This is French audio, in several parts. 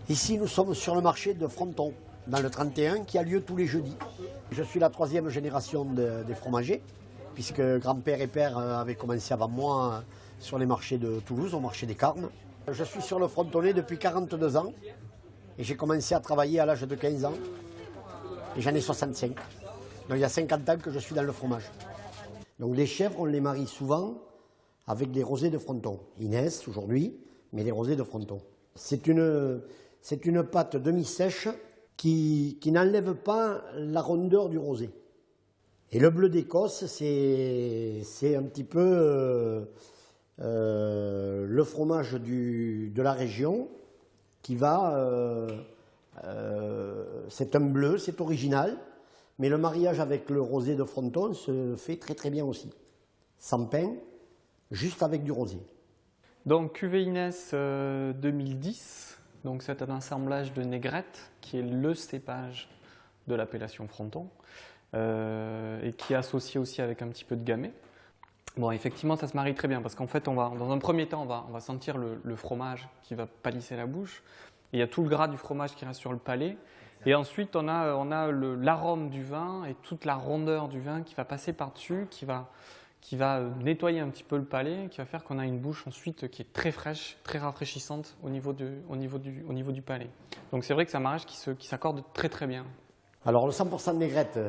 Ici, nous sommes sur le marché de Fronton, dans le 31, qui a lieu tous les jeudis. Je suis la troisième génération des fromagers, puisque grand-père et père avaient commencé avant moi sur les marchés de Toulouse, au marché des Carmes. Je suis sur le frontonnet depuis 42 ans, et j'ai commencé à travailler à l'âge de 15 ans, et j'en ai 65. Donc il y a 50 ans que je suis dans le fromage. Donc les chèvres, on les marie souvent avec des rosés de Fronton. Inès, aujourd'hui, mais des rosés de Fronton. C'est une pâte demi-sèche qui n'enlève pas la rondeur du rosé. Et le bleu d'Écosse, c'est un petit peu le fromage de la région qui va... c'est un bleu, c'est original, mais le mariage avec le rosé de Fronton se fait très très bien aussi. Sans pain, juste avec du rosé. Donc cuvée Inès 2010, donc c'est un assemblage de négrette qui est le cépage de l'appellation Fronton et qui est associé aussi avec un petit peu de gamay. Bon, effectivement, ça se marie très bien parce qu'en fait, dans un premier temps, on va sentir le fromage qui va pâlisser la bouche. Et il y a tout le gras du fromage qui reste sur le palais. Et ensuite, on a l'arôme du vin et toute la rondeur du vin qui va passer par-dessus, qui va nettoyer un petit peu le palais, qui va faire qu'on a une bouche ensuite qui est très fraîche, très rafraîchissante au niveau du palais. Donc c'est vrai que c'est un mariage qui s'accorde très très bien. Alors le 100% de négrette,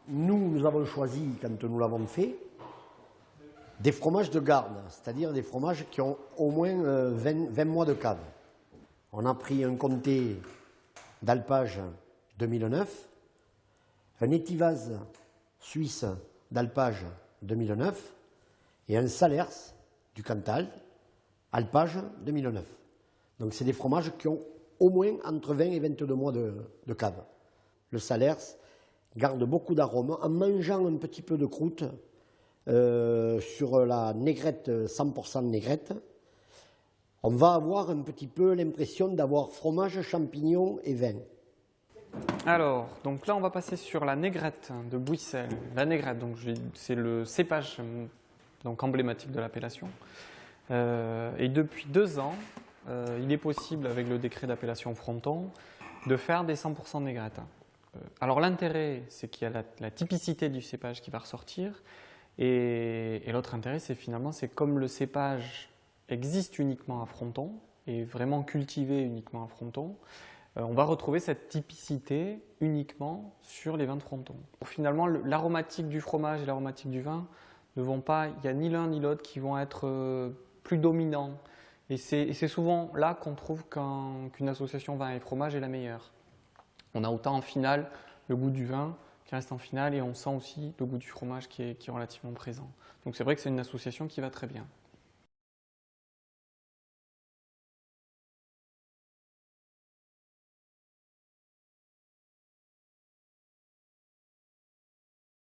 nous avons choisi, quand nous l'avons fait, des fromages de garde, c'est-à-dire des fromages qui ont au moins 20 mois de cave. On a pris un comté d'alpage 2009, un étivaz suisse d'alpage 2009 et un Salers du Cantal, alpage 2009. Donc c'est des fromages qui ont au moins entre 20 et 22 mois de cave. Le Salers garde beaucoup d'arômes en mangeant un petit peu de croûte sur la négrette 100% négrette. On va avoir un petit peu l'impression d'avoir fromage, champignons et vin. Alors, donc là on va passer sur la négrette de Bouissel. La négrette, donc c'est le cépage donc emblématique de l'appellation. Et depuis 2 ans, il est possible avec le décret d'appellation Fronton de faire des 100% négrette. Alors l'intérêt, c'est qu'il y a la typicité du cépage qui va ressortir. Et l'autre intérêt, c'est finalement, c'est comme le cépage existe uniquement à Fronton et vraiment cultivé uniquement à Fronton, on va retrouver cette typicité uniquement sur les vins de Fronton. Finalement, l'aromatique du fromage et l'aromatique du vin ne vont pas, il n'y a ni l'un ni l'autre qui vont être plus dominants. Et c'est souvent là qu'on trouve qu'une association vin et fromage est la meilleure. On a autant en finale le goût du vin qui reste en finale et on sent aussi le goût du fromage qui est relativement présent. Donc c'est vrai que c'est une association qui va très bien.